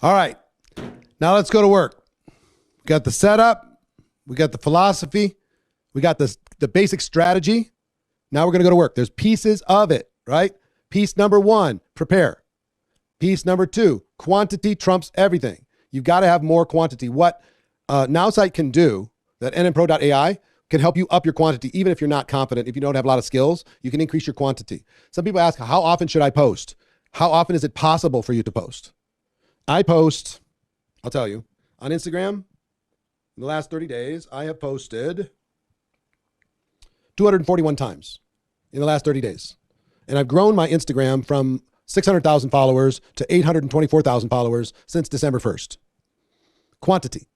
All right. Now let's go to work. We got the setup. We got the philosophy. We got the basic strategy. Now we're going to go to work. There's pieces of it, right? Piece number 1, prepare. Piece number 2, quantity trumps everything. You've got to have more quantity. What NowSite can do, that NMPro.ai, can help you up your quantity, even if you're not confident. If you don't have a lot of skills, you can increase your quantity. Some people ask, how often should I post? How often is it possible for you to post? I post, I'll tell you, on Instagram, in the last 30 days, I have posted 241 times in the last 30 days. And I've grown my Instagram from 600,000 followers to 824,000 followers since December 1st. Quantity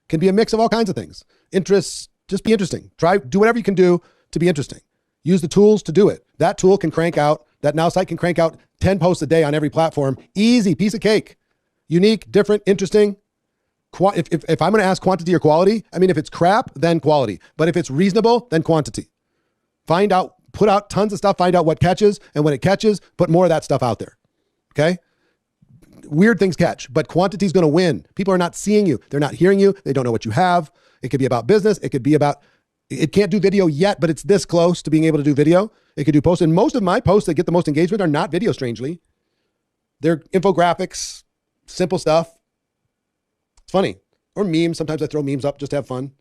can be a mix of all kinds of things. Interests, just be interesting. Do whatever you can do to be interesting. Use the tools to do it. That tool can crank out, that NowSite can crank out 10 posts a day on every platform. Easy, piece of cake. Unique, different, interesting. If I'm going to ask quantity or quality, I mean, if it's crap, then quality. But if it's reasonable, then quantity. Find out, put out tons of stuff, find out what catches. And when it catches, put more of that stuff out there. Okay? Weird things catch, but quantity is going to win. People are not seeing you. They're not hearing you. They don't know what you have. It could be about business. It could be about, it can't do video yet, but it's this close to being able to do video. It could do posts. And most of my posts that get the most engagement are not video, strangely. They're infographics, simple stuff. It's funny. Or memes. Sometimes I throw memes up just to have fun.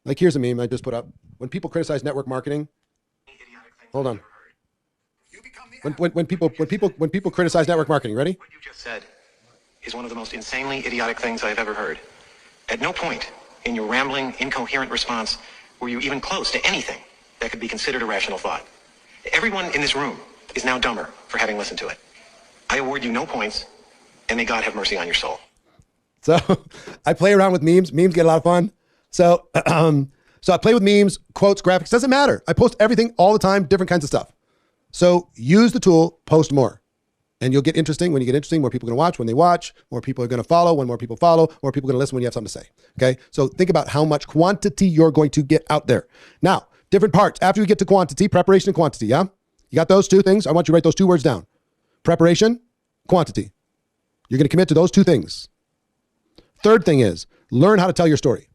Like here's a meme I just put up. When people criticize network marketing. Hold on. When people criticize network marketing, ready? What you just said is one of the most insanely idiotic things I've ever heard. At no point in your rambling, incoherent response were you even close to anything that could be considered a rational thought. Everyone in this room is now dumber for having listened to it. I award you no points, and may God have mercy on your soul. So I play around with memes. Memes get a lot of fun. So I play with memes, quotes, graphics. Doesn't matter. I post everything all the time, different kinds of stuff. So use the tool, post more. And you'll get interesting. When you get interesting, more people are going to watch. When they watch, more people are going to follow. When more people follow, more people are going to listen when you have something to say. Okay? So think about how much quantity you're going to get out there. Now, different parts. After you get to quantity, preparation and quantity, yeah? You got those two things? I want you to write those two words down. Preparation, quantity. You're going to commit to those two things. Third thing is, learn how to tell your story.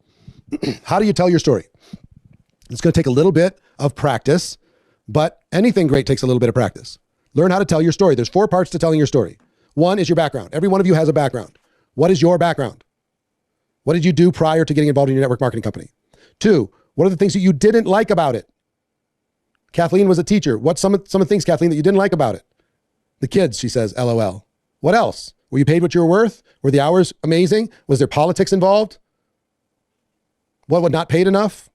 How do you tell your story? It's going to take a little bit of practice, but anything great takes a little bit of practice. Learn how to tell your story. There's 4 parts to telling your story. 1 is your background. Every one of you has a background. What is your background? What did you do prior to getting involved in your network marketing company? 2, what are the things that you didn't like about it? Kathleen was a teacher. What's some of the things, Kathleen, that you didn't like about it? The kids, she says, LOL. What else? Were you paid what you were worth? Were the hours amazing? Was there politics involved? What was not paid enough?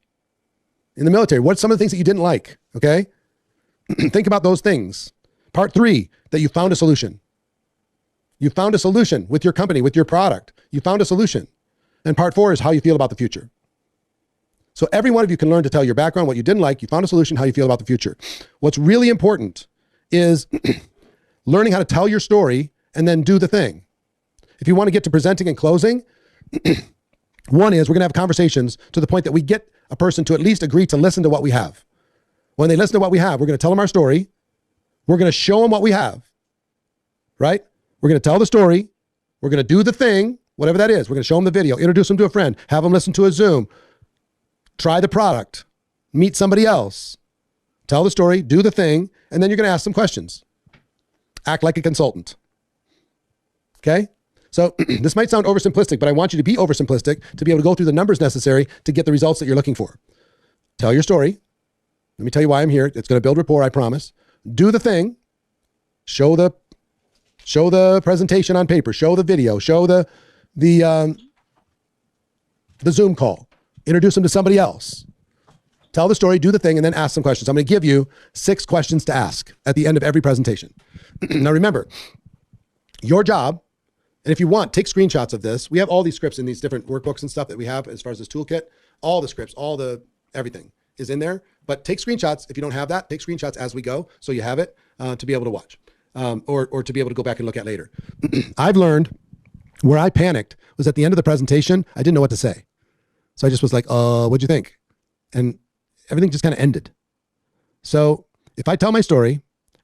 In the military, what's some of the things that you didn't like? Okay? Think about those things. Part 3, that you found a solution. You found a solution with your company, with your product. You found a solution. And part 4 is how you feel about the future. So every one of you can learn to tell your background, what you didn't like, you found a solution, how you feel about the future. What's really important is learning how to tell your story and then do the thing. If you want to get to presenting and closing, one is we're going to have conversations to the point that we get a person to at least agree to listen to what we have. When they listen to what we have, we're going to tell them our story. We're going to show them what we have, right? We're going to tell the story. We're going to do the thing, whatever that is. We're going to show them the video, introduce them to a friend, have them listen to a Zoom, try the product, meet somebody else, tell the story, do the thing, and then you're going to ask some questions. Act like a consultant. Okay? So this might sound oversimplistic, but I want you to be oversimplistic to be able to go through the numbers necessary to get the results that you're looking for. Tell your story. Let me tell you why I'm here. It's going to build rapport, I promise. Do the thing. Show the presentation on paper. Show the video. Show the Zoom call. Introduce them to somebody else. Tell the story, do the thing, and then ask some questions. I'm going to give you 6 questions to ask at the end of every presentation. Now remember, your job, and if you want, take screenshots of this. We have all these scripts in these different workbooks and stuff that we have as far as this toolkit. All the scripts, everything is in there. But take screenshots. If you don't have that, take screenshots as we go so you have it to be able to watch or to be able to go back and look at later. I've learned where I panicked was at the end of the presentation, I didn't know what to say. So I just was like, what'd you think? And everything just kind of ended. So if I tell my story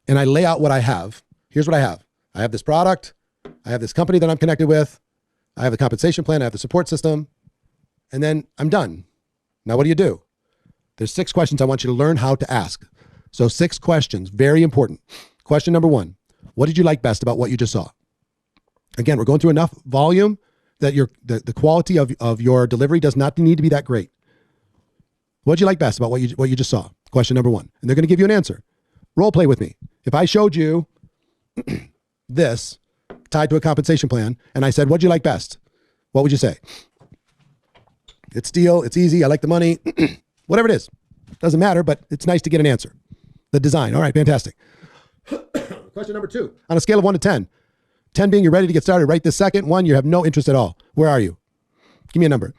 and I lay out what I have, here's what I have. I have this product. I have this company that I'm connected with. I have the compensation plan. I have the support system. And then I'm done. Now, what do? There's 6 questions I want you to learn how to ask. So 6 questions, very important. Question number 1, what did you like best about what you just saw? Again, we're going through enough volume that the quality of your delivery does not need to be that great. What did you like best about what you just saw? Question number 1. And they're going to give you an answer. Role play with me. If I showed you this tied to a compensation plan and I said, what did you like best? What would you say? It's steel. It's easy. I like the money. Whatever it is. Doesn't matter, but it's nice to get an answer. The design. All right, fantastic. Question number 2. On a scale of 1 to 10, 10 being you're ready to get started right this second, 1, you have no interest at all. Where are you? Give me a number.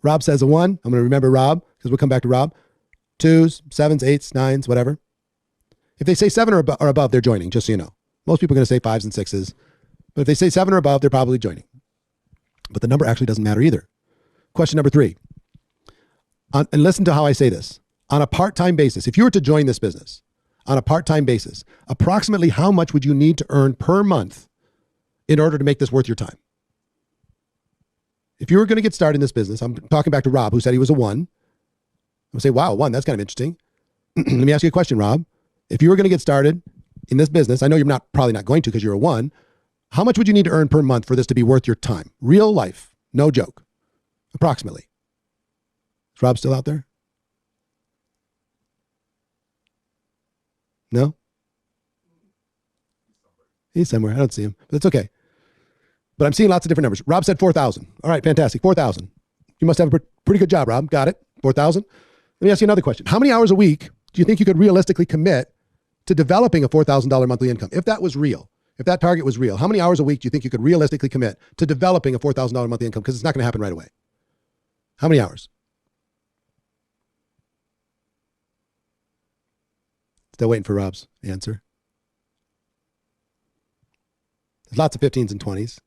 Rob says a 1. I'm going to remember Rob because we'll come back to Rob. 2s, 7s, 8s, 9s, whatever. If they say 7 or above, they're joining, just so you know. Most people are going to say 5s and 6s. But if they say 7 or above, they're probably joining. But the number actually doesn't matter either. Question number 3. And listen to how I say this. On a part-time basis, if you were to join this business, on a part-time basis, approximately how much would you need to earn per month in order to make this worth your time? If you were going to get started in this business, I'm talking back to Rob, who said he was a 1. I would say, wow, 1, that's kind of interesting. Let me ask you a question, Rob. If you were going to get started in this business, I know you're probably not going to because you're a 1. How much would you need to earn per month for this to be worth your time? Real life, no joke. Approximately. Is Rob still out there? No? He's somewhere. I don't see him, but it's okay. But I'm seeing lots of different numbers. Rob said 4,000. All right, fantastic. 4,000. You must have a pretty good job, Rob. Got it. 4,000. Let me ask you another question. How many hours a week do you think you could realistically commit to developing a $4,000 monthly income? If that was real, if that target was real, how many hours a week do you think you could realistically commit to developing a $4,000 monthly income? Because it's not going to happen right away. How many hours? Still waiting for Rob's answer. There's lots of 15s and 20s.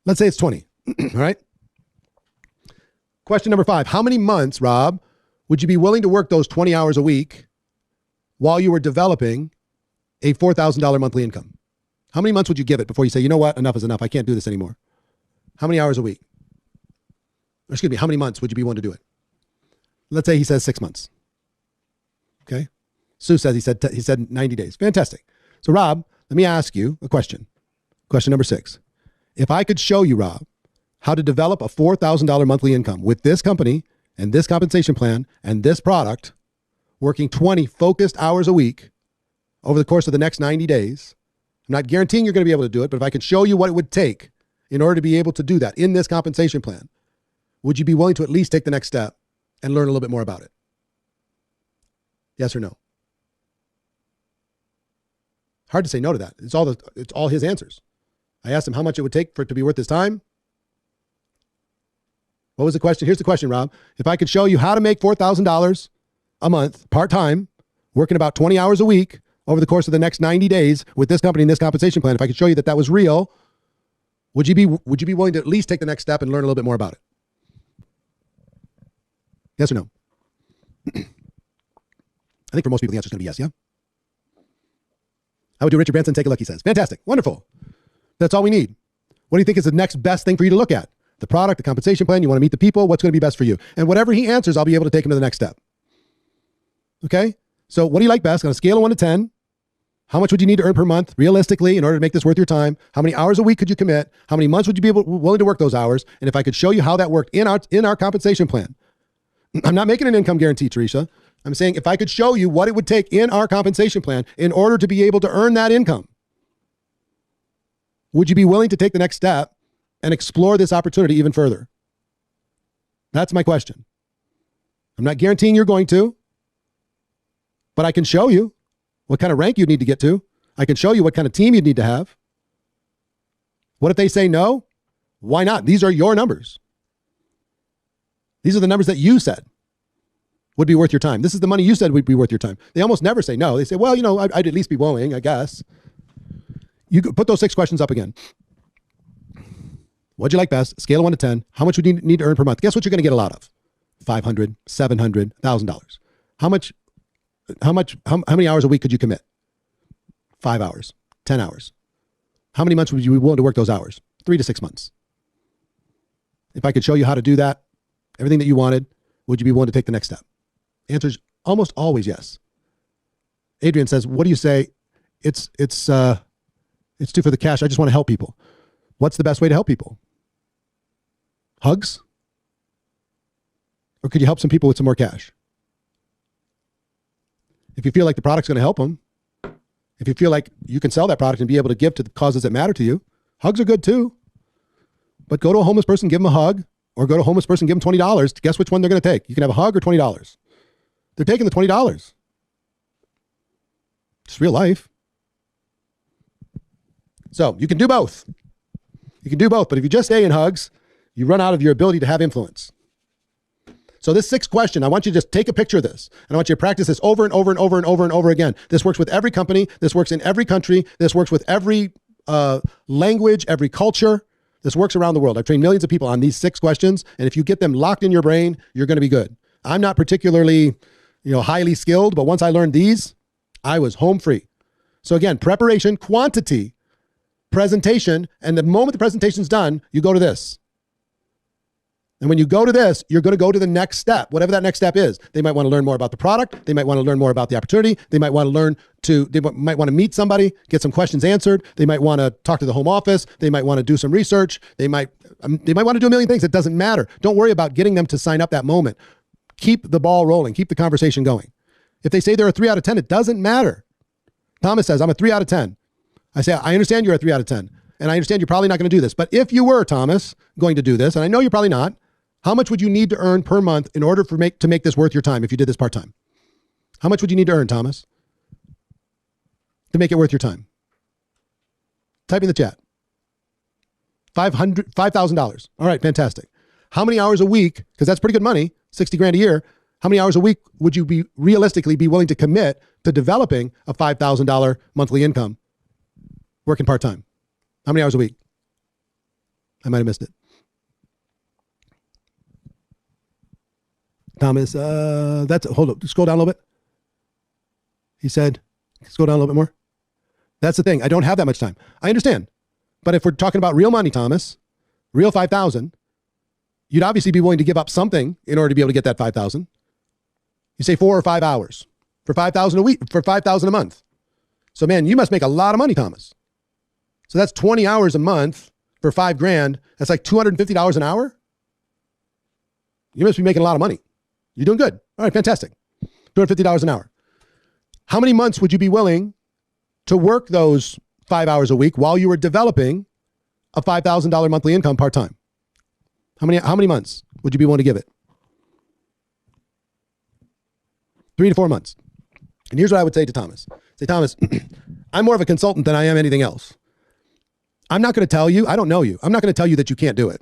Let's say it's 20. All right. Question number 5. How many months, Rob, would you be willing to work those 20 hours a week while you were developing a $4,000 monthly income? How many months would you give it before you say, you know what, enough is enough. I can't do this anymore. How many hours a week? Excuse me, how many months would you be willing to do it? Let's say he says 6 months. Okay. Sue says he said 90 days. Fantastic. So Rob, let me ask you a question. Question number 6. If I could show you, Rob, how to develop a $4,000 monthly income with this company and this compensation plan and this product, working 20 focused hours a week over the course of the next 90 days, I'm not guaranteeing you're going to be able to do it, but if I could show you what it would take in order to be able to do that in this compensation plan, would you be willing to at least take the next step and learn a little bit more about it? Yes or no? Hard to say no to that. It's all his answers. I asked him how much it would take for it to be worth his time. What was the question? Here's the question, Rob. If I could show you how to make $4,000 a month, part-time, working about 20 hours a week over the course of the next 90 days with this company and this compensation plan, if I could show you that that was real, would you be willing to at least take the next step and learn a little bit more about it? Yes or no? I think for most people, the answer is going to be yes, yeah? How would you, Richard Branson? Take a look, he says. Fantastic. Wonderful. That's all we need. What do you think is the next best thing for you to look at? The product, the compensation plan, you want to meet the people, what's going to be best for you? And whatever he answers, I'll be able to take him to the next step. Okay? So what do you like best? On a scale of 1 to 10, how much would you need to earn per month realistically in order to make this worth your time? How many hours a week could you commit? How many months would you be willing to work those hours? And if I could show you how that worked in our compensation plan, I'm not making an income guarantee, Teresa. I'm saying if I could show you what it would take in our compensation plan in order to be able to earn that income, would you be willing to take the next step and explore this opportunity even further? That's my question. I'm not guaranteeing you're going to, but I can show you what kind of rank you'd need to get to. I can show you what kind of team you'd need to have. What if they say no? Why not? These are your numbers. These are the numbers that you said would be worth your time. This is the money you said would be worth your time. They almost never say no. They say, well, you know, I'd at least be willing, I guess. You could put those 6 questions up again. What'd you like best? Scale of 1 to 10. How much would you need to earn per month? Guess what you're going to get a lot of? $500, $700, $1,000. How much how many hours a week could you commit? 5 hours, 10 hours. How many months would you be willing to work those hours? 3 to 6 months. If I could show you how to do that, everything that you wanted, would you be willing to take the next step? Answer is almost always yes. Adrian says, what do you say? It's too for the cash. I just want to help people. What's the best way to help people? Hugs? Or could you help some people with some more cash? If you feel like the product's going to help them, if you feel like you can sell that product and be able to give to the causes that matter to you, hugs are good too. But go to a homeless person, give them a hug, or go to a homeless person, give them $20. Guess which one they're going to take? You can have a hug or $20. They're taking the $20. It's real life. So you can do both. You can do both. But if you just stay in hugs, you run out of your ability to have influence. So this 6th question, I want you to just take a picture of this. And I want you to practice this over and over and over and over and over again. This works with every company. This works in every country. This works with every language, every culture. This works around the world. I've trained millions of people on these 6 questions. And if you get them locked in your brain, you're going to be good. I'm not particularly, highly skilled, but once I learned these, I was home free. So again, preparation, quantity, presentation. And the moment the presentation's done, you go to this. And when you go to this, you're going to go to the next step, whatever that next step is. They might want to learn more about the product. They might want to learn more about the opportunity. They might want to meet somebody, get some questions answered. They might want to talk to the home office. They might want to do some research. They might want to do a million things. It doesn't matter. Don't worry about getting them to sign up that moment. Keep the ball rolling. Keep the conversation going. If they say they're a 3 out of 10, it doesn't matter. Thomas says, I'm a 3 out of 10. I say, I understand you're a 3 out of 10. And I understand you're probably not going to do this. But if you were, Thomas, going to do this, and I know you're probably not, how much would you need to earn per month in order to make this worth your time if you did this part-time? How much would you need to earn, Thomas, to make it worth your time? Type in the chat. $5,000. All right, fantastic. How many hours a week, because that's pretty good money, 60 grand a year, how many hours a week would you realistically be willing to commit to developing a $5,000 monthly income working part-time? How many hours a week? I might have missed it. Thomas, hold up, scroll down a little bit. He said, scroll down a little bit more. That's the thing. I don't have that much time. I understand. But if we're talking about real money, Thomas, real 5,000, you'd obviously be willing to give up something in order to be able to get that 5,000. You say 4 or 5 hours for 5,000 a week, for 5,000 a month. So man, you must make a lot of money, Thomas. So that's 20 hours a month for 5 grand. That's like $250 an hour. You must be making a lot of money. You're doing good. All right, fantastic. $250 an hour. How many months would you be willing to work those 5 hours a week while you were developing a $5,000 monthly income part-time? How many months would you be willing to give it? 3 to 4 months. And here's what I would say to Thomas. Say, Thomas, I'm more of a consultant than I am anything else. I'm not going to tell you, I don't know you. I'm not going to tell you that you can't do it.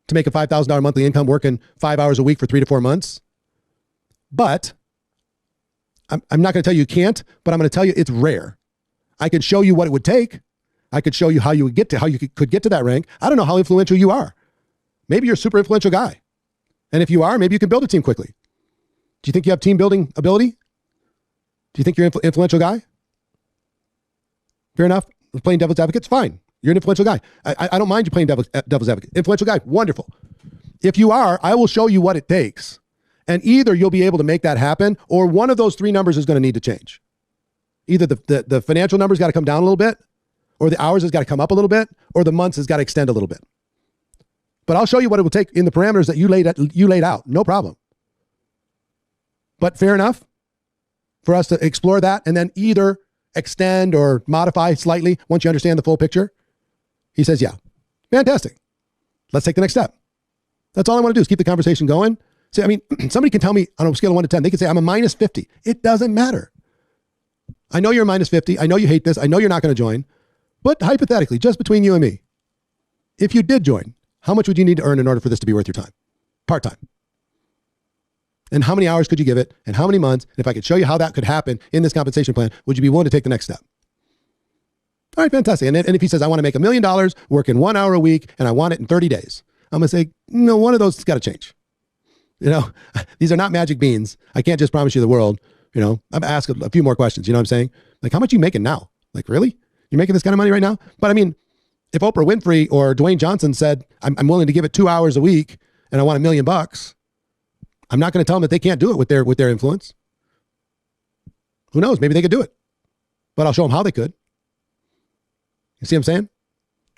To make a $5,000 monthly income working 5 hours a week for 3 to 4 months. But I'm not going to tell you can't, but I'm going to tell you it's rare. I could show you what it would take. I could show you how you could get to that rank. I don't know how influential you are. Maybe you're a super influential guy. And if you are, maybe you can build a team quickly. Do you think you have team building ability? Do you think you're an influential guy? Fair enough. Playing devil's advocate's fine. You're an influential guy. I don't mind you playing devil's advocate. Influential guy, wonderful. If you are, I will show you what it takes. And either you'll be able to make that happen, or one of those 3 numbers is going to need to change. Either the financial numbers got to come down a little bit, or the hours has got to come up a little bit, or the months has got to extend a little bit. But I'll show you what it will take in the parameters that you laid out. No problem. But fair enough for us to explore that and then either extend or modify slightly once you understand the full picture. He says, yeah, fantastic. Let's take the next step. That's all I want to do is keep the conversation going. See, I mean, somebody can tell me on a scale of 1 to 10, they can say I'm a minus 50. It doesn't matter. I know you're a minus 50. I know you hate this. I know you're not going to join. But hypothetically, just between you and me, if you did join, how much would you need to earn in order for this to be worth your time? Part-time. And how many hours could you give it? And how many months? And if I could show you how that could happen in this compensation plan, would you be willing to take the next step? All right, fantastic. And if he says, I want to make $1 million, working 1 hour a week, and I want it in 30 days, I'm going to say, no, one of those has got to change. These are not magic beans. I can't just promise you the world. You know, I'm asking a few more questions. You know what I'm saying? Like, how much are you making now? Like, really? You're making this kind of money right now? But I mean, if Oprah Winfrey or Dwayne Johnson said, I'm willing to give it 2 hours a week and I want $1 million, I'm not going to tell them that they can't do it with their influence. Who knows? Maybe they could do it, but I'll show them how they could. You see what I'm saying?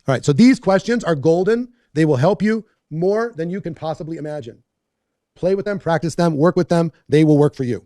All right. So these questions are golden. They will help you more than you can possibly imagine. Play with them, practice them, work with them. They will work for you.